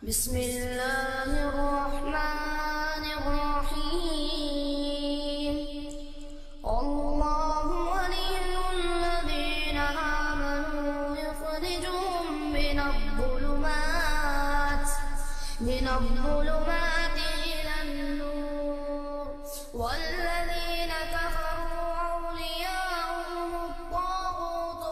بسم الله الرحمن الرحيم الله ولي الذين آمنوا يخرجهم من الظلمات إلى النور والذين كفروا أولياءهم الطاغوت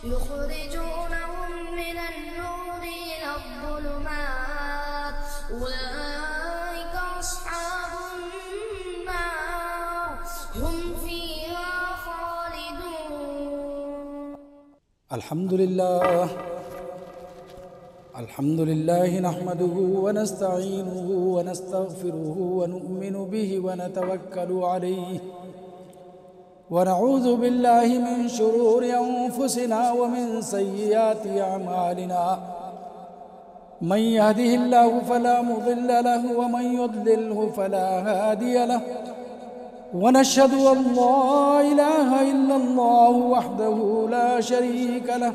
يخرجونهم من النور إلى الظلمات أولئك أصحاب النار هم فيها خالدون. الحمد لله نحمده ونستعينه ونستغفره ونؤمن به ونتوكل عليه ونعوذ بالله من شرور أنفسنا ومن سيئات أعمالنا من يهده الله فلا مضل له ومن يضلله فلا هادي له ونشهد أن لا إله إلا الله وحده لا شريك له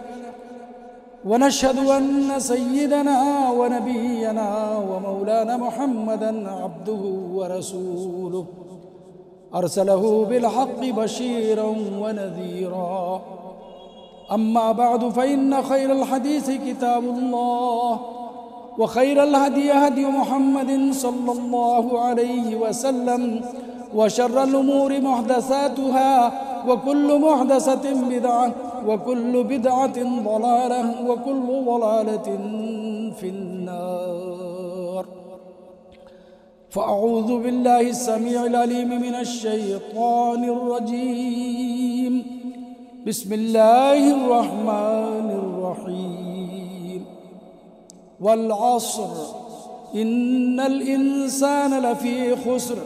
ونشهد أن سيدنا ونبينا ومولانا محمدًا عبده ورسوله أرسله بالحق بشيرا ونذيرا. أما بعد فإن خير الحديث كتاب الله وخير الهدي هدي محمد صلى الله عليه وسلم وشر الأمور محدثاتها وكل محدثة بدعة وكل بدعة ضلالة وكل ضلالة في النار. فأعوذ بالله السميع العليم من الشيطان الرجيم. بسم الله الرحمن الرحيم. والعصر إن الإنسان لفي خسر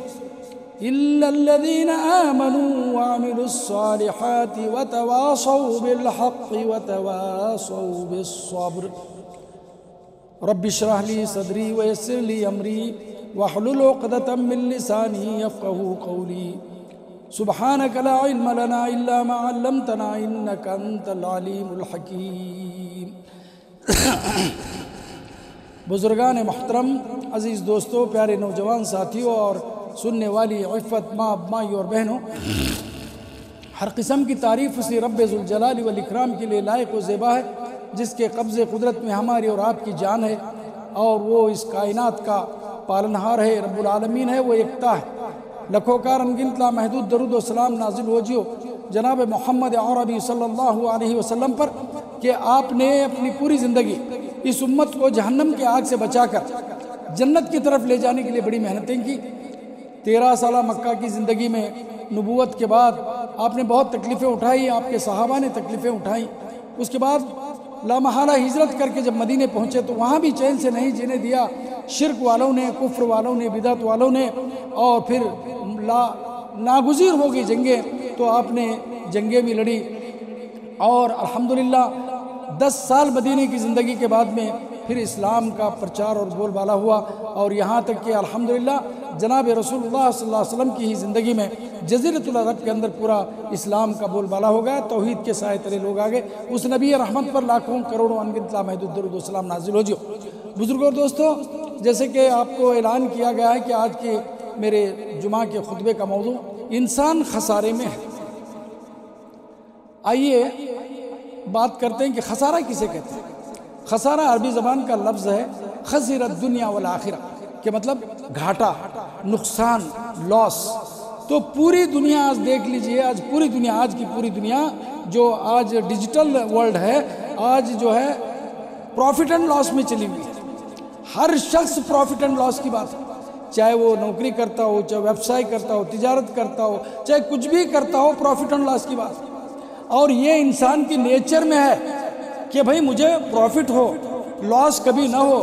إلا الذين آمنوا وعملوا الصالحات وتواصوا بالحق وتواصوا بالصبر. رب اشرح لي صدري ويسر لي أمري واحلل عقدة من لساني يفقهوا قولي. سبحانك لا علم لنا إلا ما علمتنا إنك أنت العليم الحكيم. بزرگان محترم، عزیز دوستو، پیارے نوجوان ساتھیوں اور سننے والی عفت ماں مائی اور بہنوں، ہر قسم کی تعریف اسی رب ذوالجلال والاکرام کے لیے لائق و زیبا ہے جس کے قبض قدرت میں ہماری اور آپ کی جان ہے، اور وہ اس کائنات کا پالنہار ہے، رب العالمین ہے، وہ یکتا ہے. لکھوں کار انگنت لا محدود درود و سلام نازل ہو جیو جناب محمد عربی صلی اللہ علیہ وسلم پر کہ آپ نے اپنی پوری زندگی اس امت کو جہنم کے آگ سے بچا کر جنت کی طرف لے جانے کے لیے بڑی محنتیں کی. 13 سالہ مکہ کی زندگی میں نبوت کے بعد آپ نے بہت تکلیفیں اٹھائی، آپ کے صحابہ نے تکلیفیں اٹھائیں. اس کے بعد لامحالہ ہجرت کر کے جب مدینے پہنچے تو وہاں بھی چین سے نہیں جینے دیا. شرک والوں نے، کفر والوں نے، بدعت والوں نے، اور پھر ناگزیر ہو گئی جنگیں، تو آپ نے جنگیں بھی لڑی. اور الحمدللہ 10 سال مدینے کی زندگی کے بعد میں پھر اسلام کا پرچار اور بول بالا ہوا، اور یہاں تک کہ الحمدللہ جناب رسول اللہ صلی اللہ علیہ وسلم کی ہی زندگی میں جزیرۃ العرب کے اندر پورا اسلام کا بول بالا ہو گیا، توحید کے سائے تلے لوگ آگے. اس نبی رحمت پر لاکھوں کروڑوں انگنت لا محدود درود و سلام نازل ہو جیو. بزرگوں اور دوستو، جیسے کہ آپ کو اعلان کیا گیا ہے کہ آج کے میرے جمعہ کے خطبے کا موضوع انسان خسارے میں ہے. آئیے بات کرتے ہیں کہ خسارہ کسے کہتے ہیں. خسارہ عربی زبان کا لفظ ہے خسر الدنیا والآخرہ، کہ مطلب گھاٹا، نقصان، لاس. تو پوری دنیا آج دیکھ لیجئے، آج کی پوری دنیا جو آج ڈیجیٹل ورلڈ ہے، آج جو ہے پروفٹ اینڈ لاس میں چلی ہوئی ہے. ہر شخص پروفٹ اینڈ لاس کی بات ہے، چاہے وہ نوکری کرتا ہو، چاہے ویبسائی کرتا ہو، تجارت کرتا ہو، چاہے کچھ بھی کرتا ہو، پروفٹ اینڈ لاس کی بات ہے. اور یہ انسان کی نیچر میں ہے کہ بھئی مجھے پروفٹ ہو، لاس کبھی نہ ہو.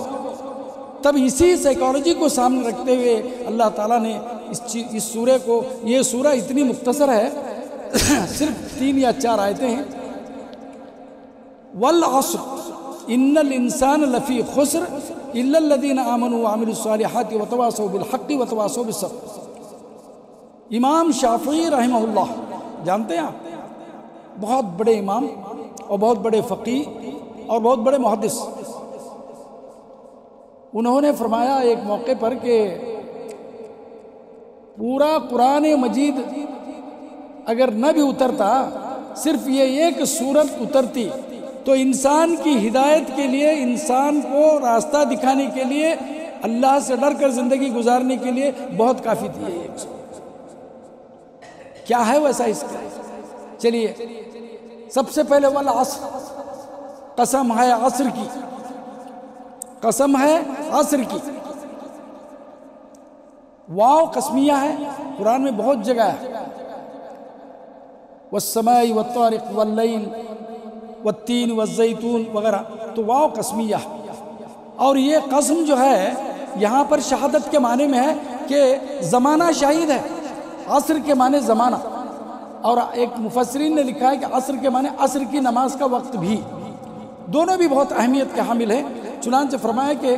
تب اسی سائیکالوجی کو سامنے رکھتے ہوئے اللہ تعالیٰ نے اس سورہ کو، یہ سورہ اتنی مختصر ہے، صرف 3 یا 4 آیتیں ہیں. والعصر ان الانسان لفی خسر الا الذین آمنوا وعملوا الصالحات وتواصوا بالحق وتواصوا بالصبر. امام شافعی رحمہ اللہ جانتے ہیں آپ، بہت بڑے امام اور بہت بڑے فقیہ اور بہت بڑے محدث. انہوں نے فرمایا ایک موقع پر کہ پورا قرآن مجید اگر نہ بھی اترتا، صرف یہ ایک سورت اترتی تو انسان کی ہدایت کے لیے، انسان کو راستہ دکھانے کے لیے، اللہ سے ڈر کر زندگی گزارنے کے لیے بہت کافی تھی یہ ایک سورت۔ کیا ہے ویسا اس کا؟ چلیے سب سے پہلے والعصر، قسم ہے عصر کی، قسم ہے عصر کی۔ واو قسمیہ ہے، قرآن میں بہت جگہ ہے، والسماء والطارق واللیل والتین والزیتون وغیرہ، تو واو قسمیہ۔ اور یہ قسم جو ہے یہاں پر شہادت کے معنی میں ہے کہ زمانہ شاہد ہے، عصر کے معنی زمانہ۔ اور ایک مفسرین نے لکھا ہے کہ عصر کے معنی عصر کی نماز کا وقت بھی، دونوں بھی بہت اہمیت کے حامل ہیں۔ چنانچہ فرمایا کہ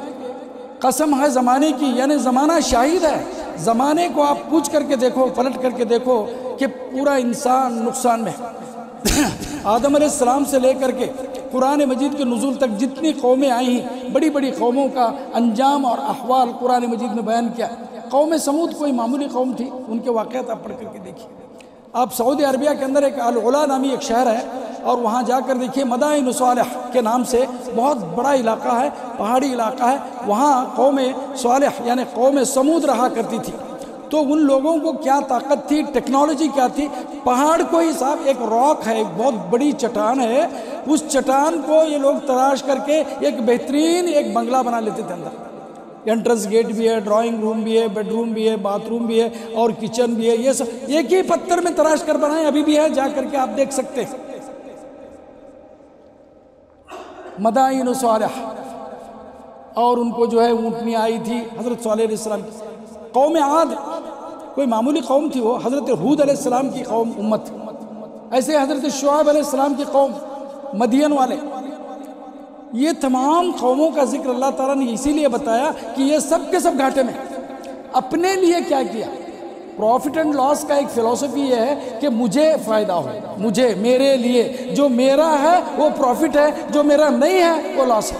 قسم ہے زمانے کی، یعنی زمانہ شاہد ہے۔ زمانے کو آپ پوچھ کر کے دیکھو، پلٹ کر کے دیکھو کہ پورا انسان نقصان میں ہے۔ آدم علیہ السلام سے لے کر کے قرآن مجید کے نزول تک جتنی قومیں آئی ہیں، بڑی بڑی قوموں کا انجام اور احوال قرآن مجید میں بیان کیا۔ قوم سمود کوئی معمولی قوم تھی، ان کے واقعات آپ پڑھ کر کے دیکھیے۔ آپ سعودی عربیہ کے اندر ایک العلا نامی ایک شہر ہے، اور وہاں جا کر دیکھیے، مدائن صالح کے نام سے بہت بڑا علاقہ ہے، پہاڑی علاقہ ہے۔ وہاں قوم صالح یعنی قوم سمود رہا کرتی تھی۔ تو ان لوگوں کو کیا طاقت تھی، ٹیکنالوجی کیا تھی؟ پہاڑ کو ہی صاحب ایک راک ہے، ایک بہت بڑی چٹان ہے، اس چٹان کو یہ لوگ تراش کر کے ایک بہترین ایک بنگلہ بنا لیتے تھے۔ اندر انٹرنس گیٹ بھی ہے، ڈرائنگ روم بھی ہے، بیڈ روم بھی ہے، باتھ روم بھی ہے، اور کچن بھی ہے۔ یہ سب ایک ہی پتھر میں تراش کر بنائے، ابھی بھی ہے، جا کر کے آپ دیکھ سکتے ہیں۔ مدائن صالح، اور ان کو جو ہے اونٹنی آئی تھی حضرت صالح علیہ السلام کی۔ قوم عاد کوئی معمولی قوم تھی، وہ حضرت ہود علیہ السلام کی قوم امت۔ ایسے حضرت شعیب علیہ السلام کی قوم، مدین والے۔ یہ تمام قوموں کا ذکر اللہ تعالیٰ نے اسی لیے بتایا کہ یہ سب کے سب گھاٹے میں۔ اپنے لیے کیا کیا؟ پروفٹ اینڈ لاس کا ایک فلسفی یہ ہے کہ مجھے فائدہ ہو، مجھے، میرے لیے، جو میرا ہے وہ پروفٹ ہے، جو میرا نہیں ہے وہ لاس ہے۔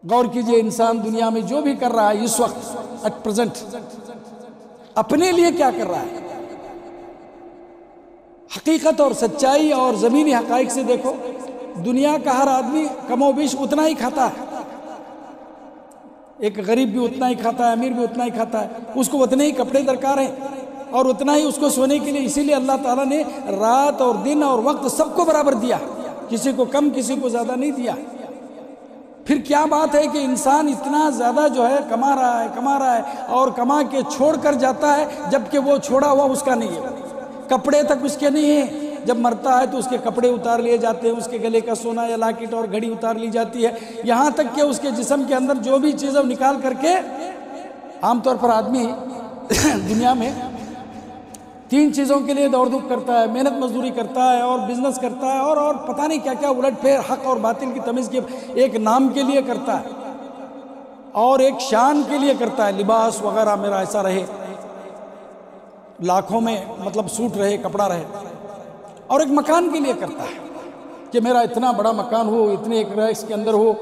غور کیجئے، انسان دنیا میں جو بھی کر رہا ہے اس وقت ایٹ پریزنٹ، اپنے لیے کیا کر رہا ہے؟ حقیقت اور سچائی اور زمینی حقائق سے دیکھو، دنیا کا ہر آدمی کم و بیش اتنا ہی کھاتا ہے۔ ایک غریب بھی اتنا ہی کھاتا ہے، امیر بھی اتنا ہی کھاتا ہے، اس کو اتنے ہی کپڑے درکار ہیں، اور اتنا ہی اس کو سونے کے لیے۔ اسی لیے اللہ تعالیٰ نے رات اور دن اور وقت سب کو برابر دیا، کسی کو کم کسی کو زیادہ نہیں دیا۔ پھر کیا بات ہے کہ انسان اتنا زیادہ جو ہے کما رہا ہے اور کما کے چھوڑ کر جاتا ہے، جبکہ وہ چھوڑا ہوا اس کا نہیں ہے، کپڑے تک اس کے نہیں ہیں۔ جب مرتا ہے تو اس کے کپڑے اتار لیے جاتے ہیں، اس کے گلے کا سونا یا لاکٹ اور گھڑی اتار لی جاتی ہے، یہاں تک کہ اس کے جسم کے اندر جو بھی چیزیں نکال کر کے، عام طور پر آدمی دنیا میں 3 چیزوں کے لیے دوڑ دھوپ کرتا ہے، محنت مزدوری کرتا ہے اور بزنس کرتا ہے اور پتہ نہیں کیا کیا الٹ پھیر حق اور باطل کی تمیز کے ایک نام کے لیے کرتا ہے اور ایک شان کے لیے کرتا ہے، لباس وغیرہ میرا ایسا رہے، لاکھوں میں مطلب سوٹ رہے، کپڑا رہے، اور ایک مکان کے لیے کرتا ہے کہ میرا اتنا بڑا مکان ہو، اتنے ایک ریکس کے اندر ہو۔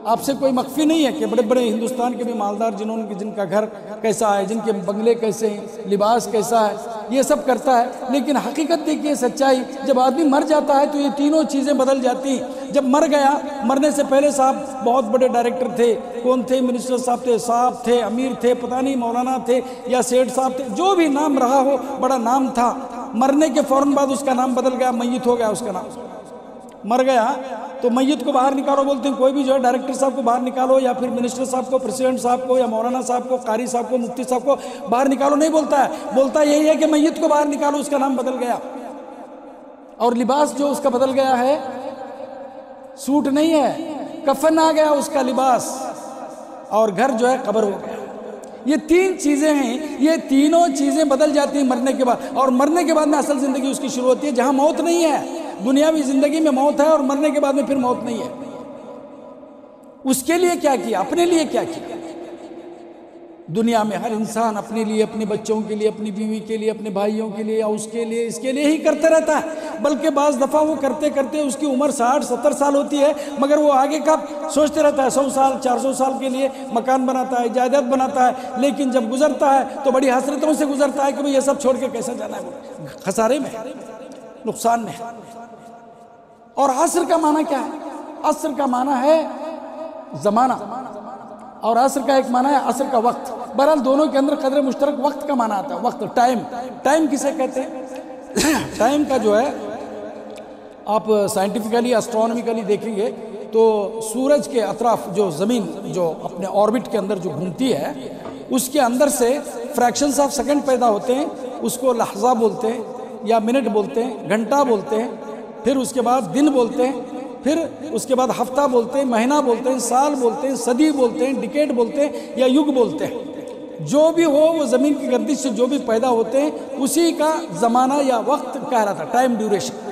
آپ سے کوئی مخفی نہیں ہے کہ بڑے بڑے ہندوستان کے بھی مالدار جن کا گھر کیسا ہے، جن کے بنگلے کیسے ہیں، لباس کیسا ہے، یہ سب کرتا ہے۔ لیکن حقیقت دیکھیے، سچائی، جب آدمی مر جاتا ہے تو یہ تینوں چیزیں بدل جاتی ہیں۔ جب مر گیا، مرنے سے پہلے صاحب بہت بڑے ڈائریکٹر تھے، کون تھے، منسٹر صاحب تھے، امیر تھے، پتہ نہیں مولانا تھے یا سیٹھ صاحب تھے، جو بھی نام رہا ہو، بڑا نام تھا۔ مرنے کے فوراً بعد اس کا نام بدل گیا، میت ہو گیا اس کا نام۔ مر گیا تو میت کو باہر نکالو بولتے ہیں، کوئی بھی جو ہے ڈائریکٹر صاحب کو باہر نکالو، یا پھر منسٹر صاحب کو، پریزیڈنٹ صاحب کو، یا مولانا صاحب کو، قاری صاحب کو، مفتی صاحب کو باہر نکالو نہیں بولتا ہے، بولتا یہی ہے کہ میت کو باہر نکالو، اس کا نام بدل گیا۔ اور لباس جو اس کا بدل گیا ہے، سوٹ نہیں ہے، کفن آ گیا اس کا لباس، اور گھر جو ہے قبر ہو گیا۔ یہ 3 چیزیں ہیں، یہ تینوں چیزیں بدل جاتی ہیں مرنے کے بعد، اور مرنے کے بعد میں اصل زندگی اس کی شروع ہوتی ہے، جہاں موت نہیں ہے۔ دنیاوی زندگی میں موت ہے اور مرنے کے بعد میں پھر موت نہیں ہے۔ اس کے لیے کیا کیا، اپنے لیے کیا کیا؟ دنیا میں ہر انسان اپنے لیے، اپنے بچوں کے لیے، اپنی بیوی کے لیے، اپنے بھائیوں کے لیے، اس کے لیے، اس کے لیے ہی کرتے رہتا ہے، بلکہ بعض دفعہ وہ کرتے کرتے اس کی عمر 60-70 سال ہوتی ہے، مگر وہ آگے کا سوچتے رہتا ہے، 100 سال 400 سال کے لیے مکان بناتا ہے، جائیداد بناتا ہے، لیکن جب گزرتا ہے تو بڑی حسرتوں سے گزرتا ہے کہ بھئی یہ سب چھوڑ کے کیسے جانا ہے، خسارے میں، نقصان میں۔ اور عصر کا معنی کیا ہے؟ عصر کا معنی ہے زمانہ، اور عصر کا ایک معنی ہے عصر کا وقت۔ بہرحال دونوں کے اندر قدر مشترک وقت کا معنی آتا ہے، وقت، ٹائم۔ ٹائم کسے کہتے ہیں؟ ٹائم کا جو ہے آپ سائنٹیفکلی، اسٹرونومیکلی دیکھیں گے تو سورج کے اطراف جو زمین جو اپنے آربٹ کے اندر جو گھومتی ہے، اس کے اندر سے فریکشنز آف سیکنڈ پیدا ہوتے ہیں، اس کو لحظہ بولتے ہیں یا منٹ بولتے ہیں، گھنٹہ بولتے ہیں، پھر اس کے بعد دن بولتے ہیں، پھر اس کے بعد ہفتہ بولتے ہیں، مہینہ بولتے ہیں، سال بولتے ہیں، صدی بولتے ہیں، ڈیکیڈ بولتے ہیں یا یگ بولتے ہیں۔ جو بھی ہو وہ زمین کی گردش سے جو بھی پیدا ہوتے ہیں اسی کا زمانہ یا وقت کہہ رہا تھا، ٹائم ڈیوریشن۔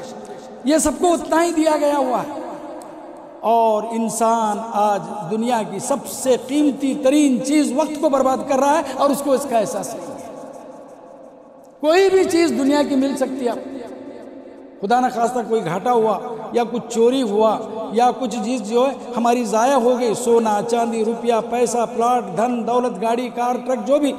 یہ سب کو اتنا ہی دیا گیا ہوا ہے، اور انسان آج دنیا کی سب سے قیمتی ترین چیز وقت کو برباد کر رہا ہے، اور اس کو اس کا احساس نہیں ہے۔ کوئی بھی چیز دنیا کی مل سکتی ہے، خدا نہ خواستہ کوئی گھاٹا ہوا یا کچھ چوری ہوا یا کچھ چیز جو ہے ہماری ضائع ہو گئی، سونا چاندی روپیہ پیسہ پلاٹ دھن دولت گاڑی کار ٹرک جو بھی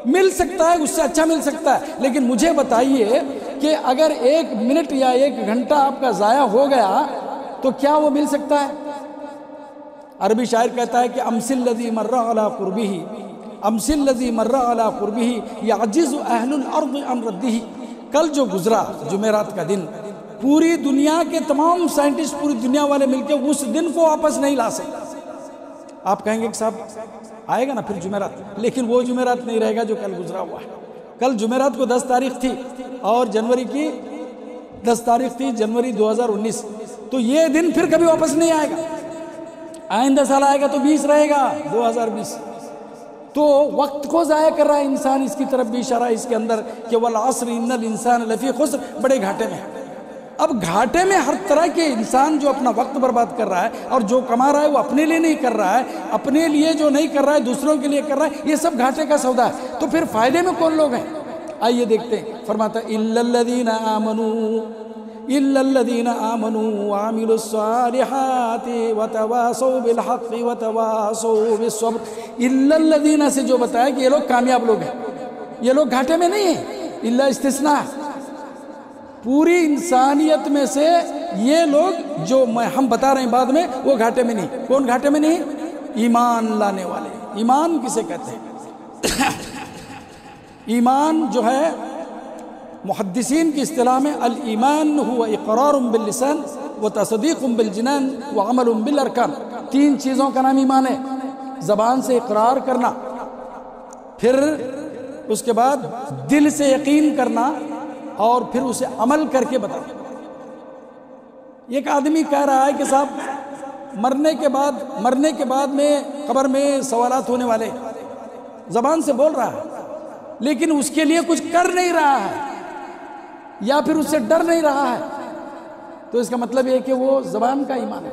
مل سکتا ہے، اس سے اچھا مل سکتا ہے، لیکن مجھے بتائیے کہ اگر 1 منٹ یا 1 گھنٹہ آپ کا ضائع ہو گیا تو کیا وہ مل سکتا ہے؟ عربی شاعر کہتا ہے کہ امس الذی مر علی قربہ، امس الذی مر علی قربہ یعجز اہل الارض عن ردہ۔ کل جو گزرا جمعرات کا دن، پوری دنیا کے تمام سائنٹسٹ پوری دنیا والے مل کے اس دن کو واپس نہیں لا سکتے۔ آپ کہیں گے کہ صاحب آئے گا نا پھر جمعرات، لیکن وہ جمعرات نہیں رہے گا جو کل گزرا ہوا ہے۔ کل جمعرات کو 10 تاریخ تھی اور جنوری کی 10 تاریخ تھی، جنوری 2019، تو یہ دن پھر کبھی واپس نہیں آئے گا۔ آئندہ سال آئے گا تو 20 رہے گا، 2020۔ تو وقت کو ضائع کر رہا ہے انسان، اس کی طرف بھی اشارہ اس کے اندر کہ والعصر ان الانسان لفی خسر، بڑے گھاٹے میں۔ اب گھاٹے میں ہر طرح کے انسان جو اپنا وقت برباد کر رہا ہے اور جو کما رہا ہے وہ اپنے لیے نہیں کر رہا ہے، اپنے لیے جو نہیں کر رہا ہے دوسروں کے لیے کر رہا ہے، یہ سب گھاٹے کا سودا ہے۔ تو پھر فائدے میں کون لوگ ہیں؟ آئیے دیکھتے ہیں۔ فرماتا الا الذین آمنوا، الا الذین آمنوا وعملوا الصالحات وتواصوا بالحق وتواصوا بالصبر۔ الا الذین سے جو بتایا کہ یہ لوگ کامیاب لوگ ہیں، یہ لوگ گھاٹے میں نہیں ہیں، الا استثناء ہے۔ پوری انسانیت میں سے یہ لوگ جو ہم بتا رہے ہیں بعد میں، وہ گھاٹے میں نہیں۔ کون گھاٹے میں نہیں؟ ایمان لانے والے۔ ایمان کسے کہتے ہیں؟ ایمان جو ہے محدثین کی اصطلاح میں الایمان هو اقرار باللسان وتصدیق بالجنان وعمل بالارکان۔ 3 چیزوں کا نام ایمان ہے۔ زبان سے اقرار کرنا، پھر اس کے بعد دل سے یقین کرنا، اور پھر اسے عمل کر کے بتانا۔ ایک آدمی کہہ رہا ہے کہ صاحب مرنے کے بعد میں قبر میں سوالات ہونے والے، زبان سے بول رہا ہے لیکن اس کے لیے کچھ کر نہیں رہا ہے یا پھر اس سے ڈر نہیں رہا ہے، تو اس کا مطلب یہ ہے کہ وہ زبان کا ایمان ہے۔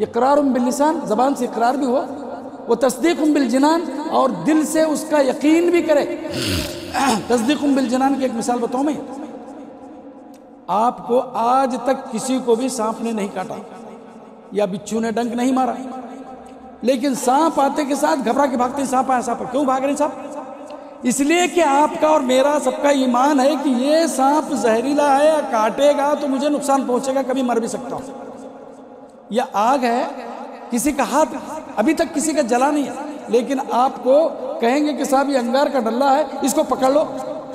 اقرار باللسان، زبان سے اقرار بھی ہو، وہ تصدیق بالجنان، اور دل سے اس کا یقین بھی کرے۔ تصدیق بالجنان کی ایک مثال بتاؤں میں، آپ کو آج تک کسی کو بھی سانپ نے نہیں کاٹا یا بچھو نے ڈنک نہیں مارا، لیکن سانپ آتے کے ساتھ گھبرا کے بھاگتے ہیں، سانپ آیا سانپ، کیوں بھاگ رہے ہیں سانپ؟ اس لیے کہ آپ کا اور میرا سب کا ایمان ہے کہ یہ سانپ زہریلا ہے، کاٹے گا تو مجھے نقصان پہنچے گا، کبھی مر بھی سکتا ہوں۔ یا آگ ہے، کسی کا ہاتھ ابھی تک کسی کا جلا نہیں ہے، لیکن آپ کو کہیں گے کہ صاحب یہ انگار کا ڈلہ ہے، اس کو پکڑ لو،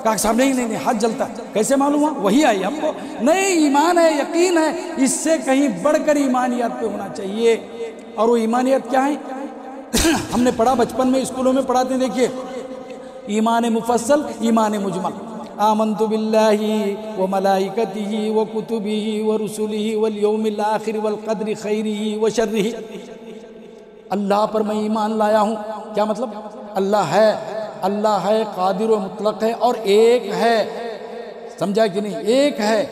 کہا صاحب نہیں ہاتھ جلتا ہے، کیسے معلوم ہوا؟ وہی آئی ہم کو، نہیں ایمان ہے، یقین ہے۔ اس سے کہیں بڑھ کر ایمانیات پہ ہونا چاہیے، اور وہ ایمانیات کیا ہیں؟ ہم نے پڑھا بچپن میں، اسکولوں میں پڑھاتے ہیں، دیکھیے ایمان مفصل، ایمان مجمل۔ آمنت باللہ وملائکتہ وکتبہ ورسلہ والیوم الآخر والقدر خیرہ وشرہ۔ اللہ پر میں ایمان لایا ہوں، کیا مطلب؟ اللہ ہے، قادر و مطلق ہے، اور ایک ہے، سمجھا کہ نہیں؟ ایک ہے،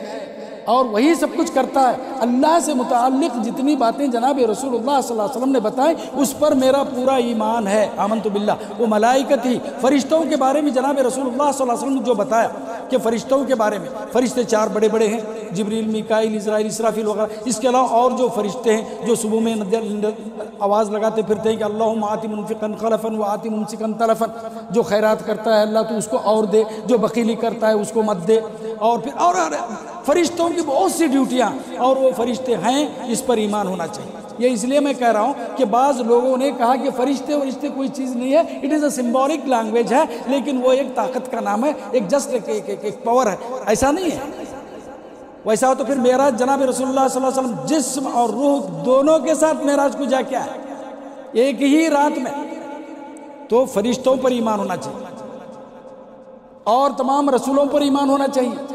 اور وہی سب کچھ کرتا ہے۔ اللہ سے متعلق جتنی باتیں جناب رسول اللہ صلی اللہ علیہ وسلم نے بتائیں اس پر میرا پورا ایمان ہے، آمنت باللہ۔ وہ ملائکت ہی، فرشتوں کے بارے میں جناب رسول اللہ صلی اللہ علیہ وسلم نے جو بتایا کہ فرشتوں کے بارے میں، فرشتے 4 بڑے بڑے ہیں، جبریل، میکائیل، اسرائیل، اسرافیل وغیرہ۔ اس کے علاوہ اور جو فرشتے ہیں جو صبح میں آواز لگاتے پھرتے ہیں کہ اللہم آتی منفقا خلفا وآتی ممسکا تلفا، جو خیرات کرتا ہے اللہ تو اس کو اور دے، جو بخیلی کرتا ہے اس کو مت دے۔ اور پھر اور فرشتوں کی بہت سی ڈیوٹیاں، اور وہ فرشتے ہیں، اس پر ایمان ہونا چاہیے۔ یہ اس لیے میں کہہ رہا ہوں کہ بعض لوگوں نے کہا کہ فرشتے کوئی چیز نہیں ہے، it is a symbolic language ہے، لیکن وہ ایک طاقت کا نام ہے، ایک جسٹ ایک پاور ہے، ایسا نہیں ہے۔ ویسا ہو تو پھر معراج جناب رسول اللہ صلی اللہ علیہ وسلم جسم اور روح دونوں کے ساتھ معراج کو جا کے آئے ایک ہی رات میں، تو فرشتوں پر ایمان ہونا چاہیے اور تمام رسولوں پر ایمان ہونا چاہیے۔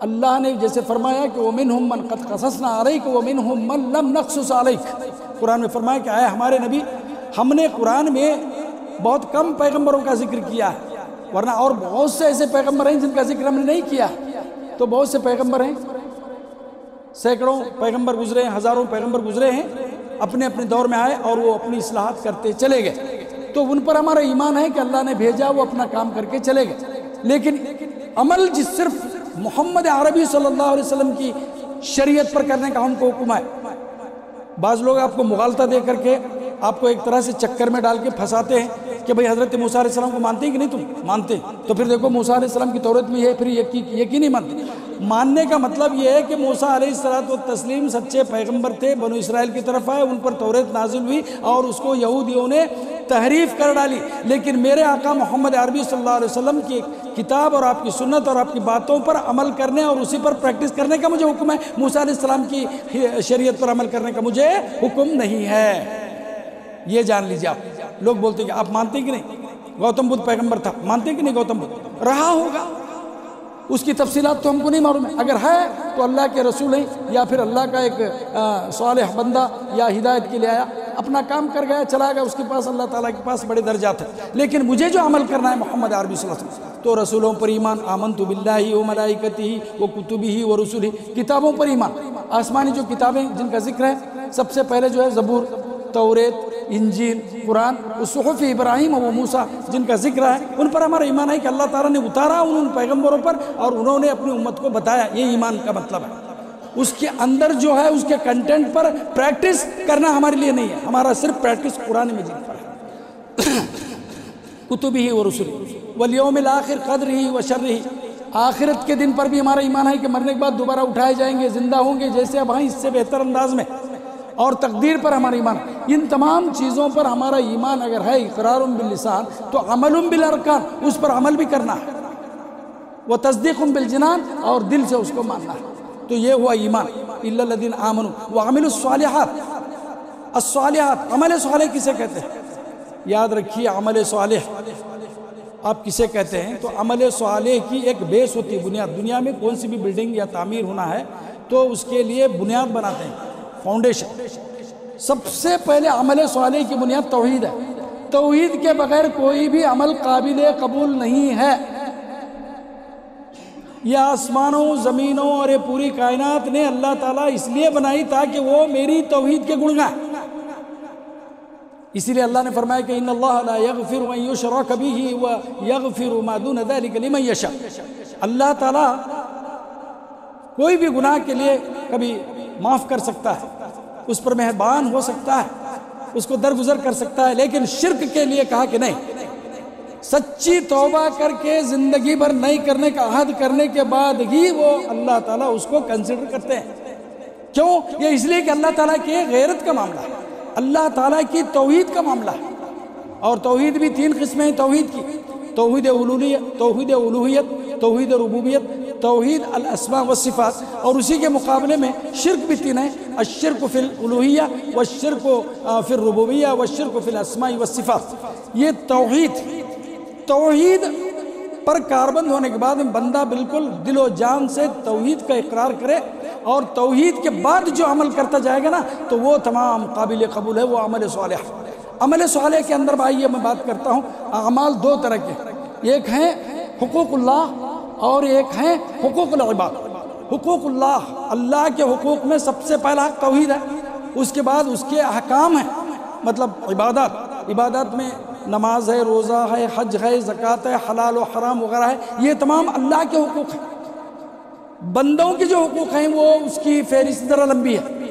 اللہ نے جیسے فرمایا کہ وَمِنْهُمْ مَنْ قَدْ قَصَصْنَا عَلَيْكَ وَمِنْهُمْ مَنْ لَمْ نَقْصُصْ عَلَيْكَ، قرآن میں فرمایا کہ اے ہمارے نبی، ہم نے قرآن میں بہت کم پیغمبروں کا ذکر کیا ہے، ورنہ اور بہت سے ایسے پیغمبر ہیں جن کا ذکر ہم نے نہیں کیا۔ تو بہت سے پیغمبر ہیں، سینکڑوں پیغمبر گزرے ہیں، ہزاروں پیغمبر گزرے ہیں، اپنے اپنے دور میں آئے اور وہ اپنی اصلاحات کرتے چلے گئے، تو ان پر ہمارا ایمان ہے کہ اللہ نے بھیجا، وہ اپنا کام کر کے چلے گئے۔ لیکن عمل جس صرف محمد عربی صلی اللہ علیہ وسلم کی شریعت پر کرنے کا ہم کو حکم ہے۔ بعض لوگ آپ کو مغالطہ دے کر کے آپ کو ایک طرح سے چکر میں ڈال کے پھنساتے ہیں کہ بھئی حضرت موسیٰ علیہ السلام کو مانتے ہیں کہ نہیں؟ تم مانتے تو پھر دیکھو موسیٰ علیہ السلام کی تورات میں یہ پھر یہ کی نہیں مانتے۔ ماننے کا مطلب یہ ہے کہ موسیٰ علیہ السلام سچے پیغمبر تھے، بنو اسرائیل کی طرف آئے، ان پر تورات نازل ہوئی اور اس کو یہودیوں نے تحریف کر ڈالی، لیکن میرے آقا محمد عربی صلی اللہ علیہ وسلم کی کتاب اور آپ کی سنت اور آپ کی باتوں پر عمل کرنے اور اسی پر پریکٹس کرنے کا مجھے حکم ہے، موسیٰ علیہ السلام کی شریعت پر عمل کرنے کا مجھے حکم نہیں ہے۔ یہ جان لیجیے۔ آپ لوگ بولتے ہیں کہ آپ مانتے ہیں کہ نہیں گوتم بدھ پیغمبر تھا؟ مانتے ہیں کہ نہیں گوتم بدھ رہا ہوگا؟ اس کی تفصیلات تو ہم کو نہیں معلوم ہے، اگر ہے تو اللہ کے رسول ہیں یا پھر اللہ کا ایک صالح بندہ یا ہدایت کے لیے آیا، اپنا کام کر گیا، چلا گیا، اس کے پاس اللہ تعالیٰ کے پاس بڑے درجات ہیں۔ لیکن مجھے جو عمل کرنا ہے محمد عربی صلی اللہ علیہ وسلم، تو رسولوں پر ایمان، آمنت باللہ و ملائکتہ و کتبہ و رسلہ، کتابوں پر ایمان۔ آسمانی جو کتابیں جن کا ذکر ہے، سب سے پہلے جو ہے زبور، توریت، انجیل، قرآن، صحف ابراہیم و موسیٰ جن کا ذکر ہے، ان پر ہمارا ایمان ہے کہ اللہ تعالیٰ نے اتارا ان پیغمبروں پر اور انہوں نے اپنی امت کو بتایا۔ یہ ایمان کا مطلب ہے۔ اس کے اندر جو ہے اس کے کنٹینٹ پر پریکٹس کرنا ہمارے لیے نہیں ہے، ہمارا صرف پریکٹس قرآن مجید پر ہے۔ کتبہ و رسلہ والیوم الآخر قدرہ و شرہ، آخرت کے دن پر بھی ہمارا ایمان ہے کہ مرنے کے بعد دوبارہ اٹھائے جائیں گے، زندہ ہوں گے جیسے اب ہیں، اس سے بہتر انداز میں، اور تقدیر پر ہمارا ایمان۔ ان تمام چیزوں پر ہمارا ایمان اگر ہے اقرار باللسان تو عمل بالارکان، اس پر عمل بھی کرنا ہے، وہ تصدیق بالجنان، اور دل سے اس کو ماننا ہے۔ تو یہ ہوا ایمان۔ الا الذین آمنوا وعملوا الصالحات، الصالحات، عمل صالح کسے کہتے ہیں؟ یاد رکھیے، عمل صالح آپ کسے کہتے ہیں؟ تو عمل صالح کی ایک بیس ہوتی ہے، بنیاد۔ دنیا میں کون سی بھی بلڈنگ یا تعمیر ہونا ہے تو اس کے لیے بنیاد بناتے ہیں، فاؤنڈیشن۔ سب سے پہلے عمل صالح کی بنیاد توحید ہے۔ توحید کے بغیر کوئی بھی عمل قابل قبول نہیں ہے۔ یہ آسمانوں، زمینوں اور یہ پوری کائنات نے اللہ تعالیٰ اس لیے بنائی تاکہ وہ میری توحید کے گن گائیں۔ اسی لیے اللہ نے فرمایا کہ ان اللہ لا یغفر ان یشرک بہ ویغفر ما دون ذلک لمن یشاء۔ اللہ تعالیٰ کوئی بھی گناہ کے لیے کبھی معاف کر سکتا ہے، اس پر مہربان ہو سکتا ہے، اس کو درگزر کر سکتا ہے، لیکن شرک کے لیے کہا کہ نہیں۔ سچی توبہ کر کے زندگی بھر نہیں کرنے کا عہد کرنے کے بعد ہی وہ اللہ تعالیٰ اس کو کنسیڈر کرتے ہیں۔ کیوں؟ یہ اس لیے کہ اللہ تعالیٰ کی غیرت کا معاملہ ہے، اللہ تعالیٰ کی توحید کا معاملہ ہے۔ اور توحید بھی 3 قسمیں ہیں توحید کی: توحید الوہیت، توحید ربوبیت، توحید الاسماء والصفات۔ اور اسی کے مقابلے میں شرک بھی 3 ہیں: الشرک فی الالوہیہ والشرک فی الربوبیہ والشرک فی الاسماء والصفات۔ یہ توحید پر کاربند ہونے کے بعد بندہ بالکل دل و جان سے توحید کا اقرار کرے، اور توحید کے بعد جو عمل کرتا جائے گا نا تو وہ تمام قابل قبول ہے، وہ عمل صالح۔ عمل صالح کے اندر بھائی میں بات کرتا ہوں، اعمال 2 طرح کے، ایک ہیں حقوق اللہ اور ایک ہیں حقوق العباد۔ حقوق اللہ، اللہ کے حقوق میں سب سے پہلا حق توحید ہے، اس کے بعد اس کے احکام ہیں، مطلب عبادات میں نماز ہے، روزہ ہے، حج ہے، زکوٰۃ ہے، حلال و حرام وغیرہ ہے، یہ تمام اللہ کے حقوق ہیں۔ بندوں کے جو حقوق ہیں وہ اس کی فہرست ذرا لمبی ہے،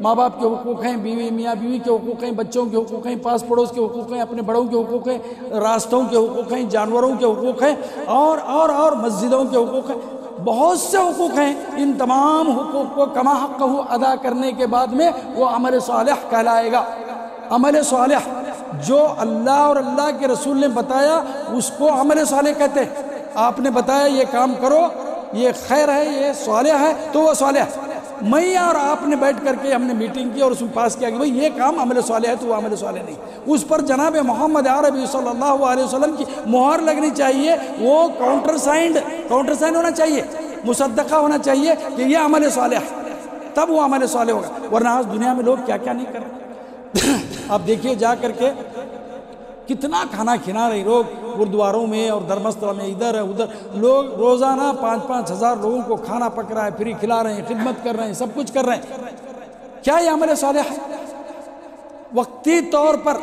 ماں باپ کے حقوق ہیں، بیوی میاں بیوی کے حقوق ہیں، بچوں کے حقوق ہیں، پاس پڑوس کے حقوق ہیں، اپنے بڑوں کے حقوق ہیں، راستوں کے حقوق ہیں، جانوروں کے حقوق ہیں، اور مسجدوں کے حقوق ہیں، بہت سے حقوق ہیں۔ ان تمام حقوق کو کما حقہ ادا کرنے کے بعد میں وہ عمل صالح کہلائے گا۔ عمل صالح جو اللہ اور اللہ کے رسول نے بتایا اس کو عمل صالح کہتے ہیں۔ آپ نے بتایا یہ کام کرو، یہ خیر ہے، یہ صالح ہے، تو وہ صالح ہے۔ میں اور آپ نے بیٹھ کر کے ہم نے میٹنگ کی اور اس میں پاس کیا کہ بھئی یہ کام عمل صالح ہے، تو وہ عمل صالح نہیں، اس پر جناب محمد عربی صلی اللہ علیہ وسلم کی مہر لگنی چاہیے، وہ کاؤنٹر سائنڈ ہونا چاہیے، مصدقہ ہونا چاہیے کہ یہ عمل صالح ہے، تب وہ عمل صالح ہوگا۔ ورنہ آج دنیا میں لوگ کیا کیا نہیں کر رہے۔ آپ دیکھیے جا کر کے کتنا کھانا کھلا رہے لوگ گردواروں میں اور دھرمستھل میں، ادھر ہے ادھر، لوگ روزانہ 5-5 ہزار لوگوں کو کھانا پک رہا ہے، فری کھلا رہے ہیں، خدمت کر رہے ہیں، سب کچھ کر رہے ہیں۔ کیا یہ عمل صالح ہے؟ وقتی طور پر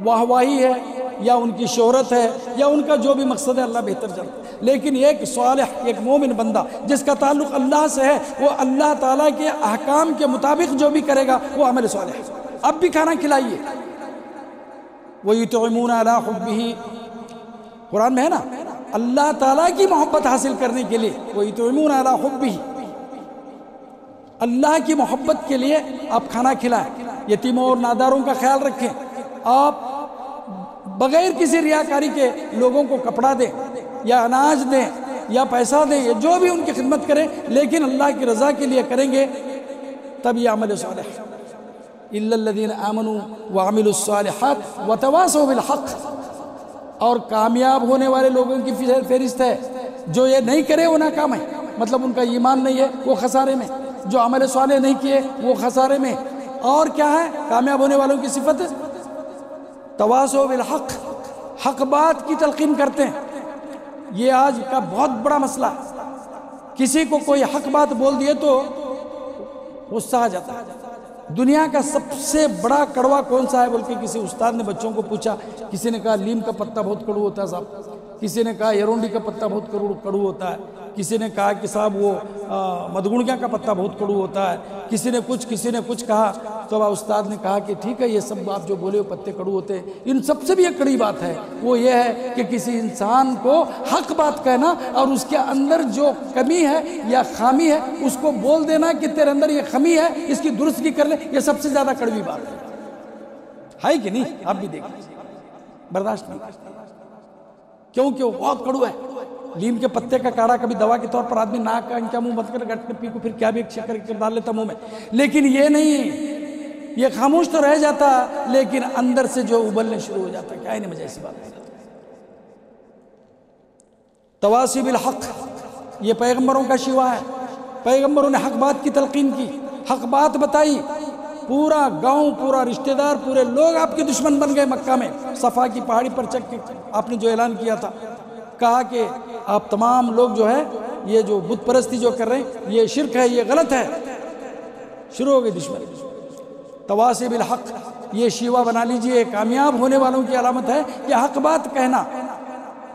واہواہی ہے یا ان کی شہرت ہے یا ان کا جو بھی مقصد ہے، اللہ بہتر جانتا ہے، لیکن ایک صالح، ایک مومن بندہ جس کا تعلق اللہ سے ہے، وہ اللہ تعالیٰ کے احکام کے مطابق جو بھی کرے گا وہ عمل صالح ہے۔ اب بھی کھانا کھلائیے۔ وَيُطْعِمُونَ عَلَىٰ حُبِّهِ، قرآن میں ہے نا، اللہ تعالیٰ کی محبت حاصل کرنے کے لیے وَيُطْعِمُونَ عَلَىٰ حُبِّهِ، اللہ کی محبت کے لیے آپ کھانا کھلائیں، یتیموں اور ناداروں کا خیال رکھیں، آپ بغیر کسی ریاکاری کے لوگوں کو کپڑا دیں یا اناج دیں یا پیسہ دیں یا جو بھی ان کی خدمت کریں، لیکن اللہ کی رضا کے لیے کریں گے تب یہ عمل صالح ہے۔ إِلَّا الَّذِينَ آمَنُوا وَعَمِلُوا الصَّالِحَاتِ وَتَوَاصَوْا بِالْحَقِّ، اور کامیاب ہونے والے لوگوں کی فہرست ہے، جو یہ نہیں کرے وہ ناکام ہے، مطلب ان کا ایمان نہیں ہے، وہ خسارے میں، جو عمل صالح نہیں کیے وہ خسارے میں۔ اور کیا ہے کامیاب ہونے والوں کی صفت؟ تواصوا بالحق، حق بات کی تلقین کرتے ہیں۔ یہ آج کا بہت بڑا مسئلہ ہے، کسی کو کوئی حق بات بول دیے تو غصہ آ جاتا ہے۔ دنیا کا سب سے بڑا کڑوا کون سا ہے بول کے کسی استاد نے بچوں کو پوچھا، کسی نے کہا لیم کا پتہ بہت کڑو ہوتا ہے صاحب، کسی نے کہا ایرونڈی کا پتہ بہت کڑو ہوتا ہے، کسی نے کہا کہ صاحب وہ مدگونگیا کا پتہ بہت کڑو ہوتا ہے، کسی نے کچھ کہا، تو استاد نے کہا کہ ٹھیک ہے یہ سب آپ جو بولے وہ پتے کڑو ہوتے ہیں، ان سب سے بھی ایک کڑی بات ہے، وہ یہ ہے کہ کسی انسان کو حق بات کہنا اور اس کے اندر جو کمی ہے یا خامی ہے اس کو بول دینا کہ تیرے اندر یہ خامی ہے، اس کی درستگی کر لے، یہ سب سے زیادہ کڑوی بات ہے کہ نہیں؟ آپ بھی دیکھیں، برداشت نہیں، کیونکہ وہ بہت کڑو ہے۔ لیم کے پتے کا کاڑھا کبھی دوا کے طور پر آدمی ناک کا انکا منہ بند کر گٹنے پی کو پھر کیا بھی شکر ڈال لیتا منہ میں، لیکن یہ نہیں، یہ خاموش تو رہ جاتا لیکن اندر سے جو ابلنے شروع ہو جاتا، کیا ہی نہیں مجھے ایسی بات ہے۔ تواصی بالحق یہ پیغمبروں کا شیوا ہے، پیغمبروں نے حق بات کی تلقین کی، حق بات بتائی، پورا گاؤں، پورا رشتہ دار، پورے لوگ آپ کے دشمن بن گئے مکہ میں۔ صفا کی پہاڑی پر چک کے آپ نے جو اعلان کیا تھا، کہا کہ آپ تمام لوگ جو ہے یہ جو بت پرستی جو کر رہے ہیں یہ شرک ہے، یہ غلط ہے، شروع ہو گئی دشمن۔ تواصی بالحق یہ شیوا بنا لیجئے، کامیاب ہونے والوں کی علامت ہے کہ حق بات کہنا،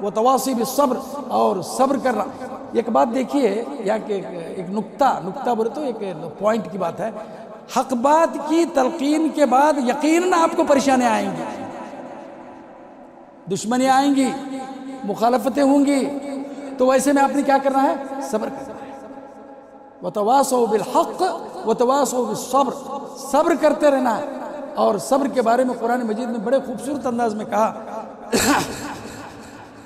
وہ تواصی بالصبر اور صبر کرنا۔ ایک بات دیکھیے یا کہ ایک نکتہ بولے تو ایک پوائنٹ کی بات ہے، حق بات کی تلقین کے بعد یقیناً آپ کو پریشانیاں آئیں گی، دشمنیاں آئیں گی، مخالفتیں ہوں گی، تو ویسے میں آپ نے کیا کرنا ہے؟ صبر کرنا ہے۔ وَتَوَاصَوْا بِالْحَقِّ وَتَوَاصَوْا بِالصَّبْرِ، صبر کرتے رہنا ہے۔ اور صبر کے بارے میں قرآن مجید نے بڑے خوبصورت انداز میں کہا،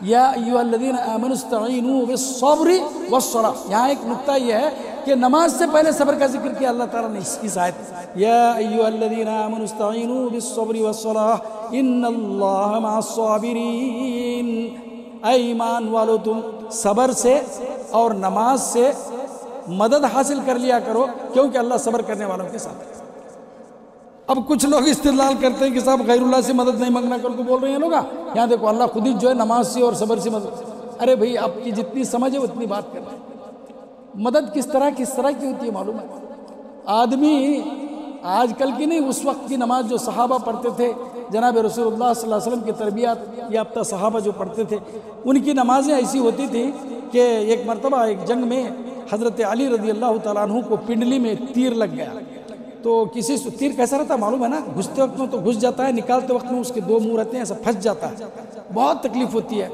یا ایھا الذین آمنوا استعینوا بالصبر والصلاۃ۔ یہاں ایک نکتہ یہ ہے کہ نماز سے پہلے صبر کا ذکر کیا اللہ تعالیٰ نے اس آیت، یا ایھا الذین آمنوا استعینوا بالصبر والصلاۃ ان اللہ مع الصابرین۔ اے ایمان والو تم صبر سے اور نماز سے مدد حاصل کر لیا کرو، کیونکہ اللہ صبر کرنے والوں کے ساتھ ہے۔ اب کچھ لوگ استدلال کرتے ہیں کہ صاحب غیر اللہ سے مدد نہیں مانگنا کر کو بول رہے ہیں لوگ، یہاں دیکھو اللہ خود ہی جو ہے نماز سے اور صبر سے مدد۔ ارے بھئی آپ کی جتنی سمجھ ہے اتنی بات کر رہے ہیں، مدد کس طرح کی ہوتی ہے معلوم ہے؟ آدمی آج کل کی نہیں، اس وقت کی نماز جو صحابہ پڑھتے تھے، جناب رسول اللہ صلی اللہ علیہ وسلم کی تربیت یافتہ صحابہ جو پڑھتے تھے، ان کی نمازیں ایسی ہوتی تھیں کہ ایک مرتبہ ایک جنگ میں حضرت علی رضی اللہ تعالیٰ عنہ کو پنڈلی میں تیر لگ گیا، تو کسی سے تیر کیسا رہتا معلوم ہے نا، گھستے وقت میں تو گھس جاتا ہے، نکالتے وقت میں اس کے 2 منہ رہتے ہیں، ایسا پھنس جاتا ہے، بہت تکلیف ہوتی ہے۔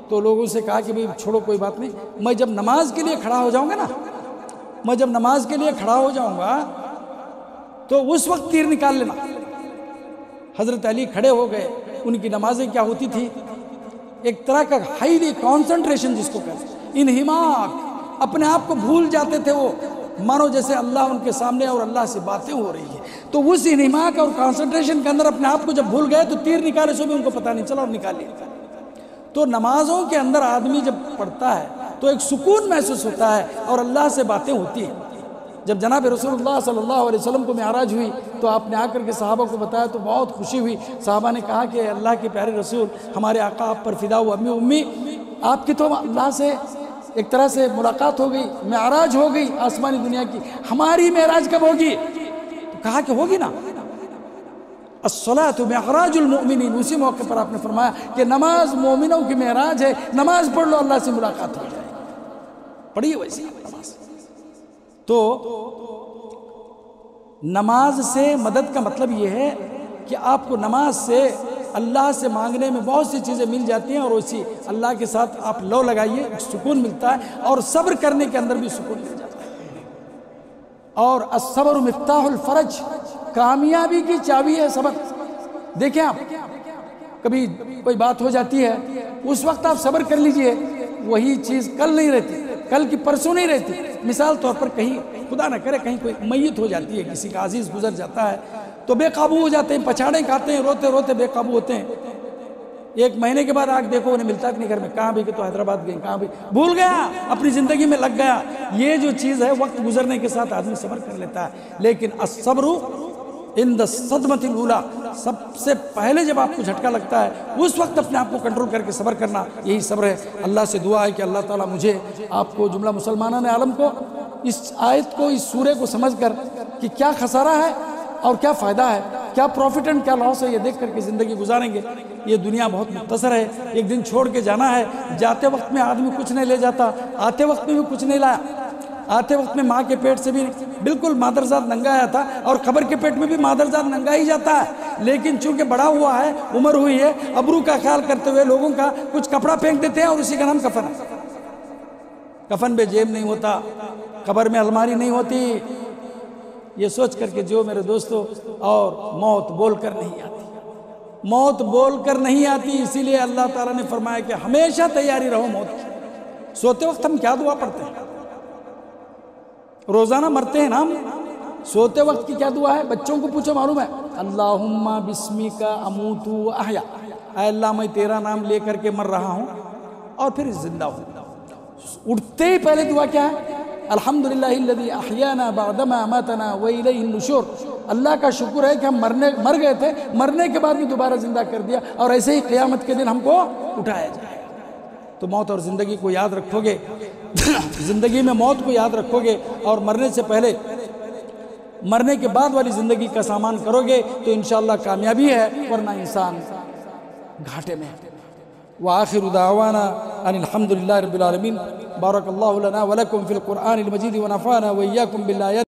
تو لوگوں سے کہا کہ بھئی چھوڑو کوئی بات نہیں، میں جب نماز کے لیے کھڑا ہو جاؤں گا نا، میں جب نماز کے لیے کھڑا ہو جاؤں گا تو اس وقت تیر نکال لینا۔ حضرت علی کھڑے ہو گئے، ان کی نمازیں کیا ہوتی تھی، ایک طرح کا ہائیلی کانسنٹریشن جس کو کہتے ہیں، انہماک، اپنے آپ کو بھول جاتے تھے، وہ مانو جیسے اللہ ان کے سامنے اور اللہ سے باتیں ہو رہی ہیں۔ تو اس انہماک اور کانسنٹریشن کے اندر اپنے آپ کو جب بھول گئے تو تیر نکالے سو بھی ان کو پتہ نہیں چلا اور نکال لیا۔ تو نمازوں کے اندر آدمی جب پڑھتا ہے تو ایک سکون محسوس ہوتا ہے اور اللہ سے باتیں ہوتی ہیں۔ جب جناب رسول اللہ صلی اللہ علیہ وسلم کو معراج ہوئی تو آپ نے آ کر کے صحابہ کو بتایا تو بہت خوشی ہوئی۔ صحابہ نے کہا کہ اللہ کے پیارے رسول، ہمارے آقا آپ پر فدا ہو، امی آپ کی تو اللہ سے ایک طرح سے ملاقات ہو گئی، معراج ہو گئی آسمانی دنیا کی، ہماری معراج کب ہوگی؟ تو کہا کہ ہوگی نا، الصلاۃ معراج المؤمنین۔ اسی موقع پر آپ نے فرمایا کہ نماز مومنوں کی معراج ہے، نماز پڑھ لو اللہ سے ملاقات ہو جائے۔ پڑھیے ویسے نماز۔ تو نماز سے مدد کا مطلب یہ ہے کہ آپ کو نماز سے اللہ سے مانگنے میں بہت سی چیزیں مل جاتی ہیں، اور اسی اللہ کے ساتھ آپ لو لگائیے، سکون ملتا ہے، اور صبر کرنے کے اندر بھی سکون مل جاتا ہے۔ اور الصبر مفتاح الفرج، کامیابی کی چابی ہے صبر۔ دیکھیں آپ کبھی کوئی بات ہو جاتی ہے، اس وقت آپ صبر کر لیجئے، وہی چیز کل نہیں رہتی، کل کی پرسوں نہیں رہتی۔ مثال طور پر کہیں خدا نہ کرے کہیں کوئی میت ہو جاتی ہے، کسی کا عزیز گزر جاتا ہے تو بے قابو ہو جاتے ہیں، پچھاڑیں کھاتے ہیں، روتے روتے بے قابو ہوتے ہیں۔ 1 مہینے کے بعد آگ دیکھو انہیں ملتا نہیں گھر میں، کہاں بھی کہ تو حیدرآباد گئے، کہاں بھی بھول گیا، اپنی زندگی میں لگ گیا۔ یہ جو چیز ہے وقت گزرنے کے ساتھ آدمی صبر کر لیتا ہے، لیکن الصبر عند الصدمۃ الاولی، سب سے پہلے جب آپ کو جھٹکا لگتا ہے اس وقت اپنے آپ کو کنٹرول کر کے صبر کرنا، یہی صبر ہے۔ اللہ سے دعا ہے کہ اللہ تعالیٰ مجھے، آپ کو، جملہ مسلمانان عالم کو اس آیت کو، اس سورے کو سمجھ کر کہ کیا خسارہ ہے اور کیا فائدہ ہے، کیا پروفٹ اینڈ کیا لاس ہے، یہ دیکھ کر کے زندگی گزاریں گے۔ یہ دنیا بہت مختصر ہے، ایک دن چھوڑ کے جانا ہے۔ جاتے وقت میں آدمی کچھ نہیں لے جاتا، آتے وقت میں بھی کچھ نہیں لایا۔ آتے وقت میں ماں کے پیٹ سے بھی بالکل مادرزاد ننگا آیا تھا، اور قبر کے پیٹ میں بھی مادرزاد ننگا ہی جاتا ہے، لیکن چونکہ بڑا ہوا ہے، عمر ہوئی ہے، ابرو کا خیال کرتے ہوئے لوگوں کا کچھ کپڑا پھینک دیتے ہیں اور اسی کا نام کفن ہے۔ کفن میں جیب نہیں ہوتا، قبر میں الماری نہیں ہوتی، یہ سوچ کر کے جو میرے دوستو، اور موت بول کر نہیں آتی، موت بول کر نہیں آتی، اسی لیے اللہ تعالیٰ نے فرمایا کہ ہمیشہ تیاری رہو موت کی۔ سوتے وقت ہم کیا دعا پڑھتے ہیں؟ روزانہ مرتے ہیں نا ہم، سوتے وقت کی کیا دعا ہے؟ بچوں کو پوچھو، معلوم ہے؟ اللہم بسمک اموت و احیا، اے اللہ میں تیرا نام لے کر کے مر رہا ہوں اور پھر زندہ ہوں۔ اٹھتے ہی پہلے دعا کیا ہے؟ الحمدللہ الذی احیانا بعدما اماتنا والیہ النشور، اللہ کا شکر ہے کہ ہم مر گئے تھے، مرنے کے بعد بھی دوبارہ زندہ کر دیا، اور ایسے ہی قیامت کے دن ہم کو اٹھایا جائے۔ تو موت اور زندگی کو یاد رکھو گے، زندگی میں موت کو یاد رکھو گے، اور مرنے سے پہلے، مرنے کے بعد والی زندگی کا سامان کرو گے تو انشاءاللہ کامیابی ہے، ورنہ انسان گھاٹے میں۔ وآخر دعوانا ان الحمد للہ رب العالمین۔ بارک اللہ لنا ولکم فی القرآن المجید ونفعنا وإیاکم بالآیات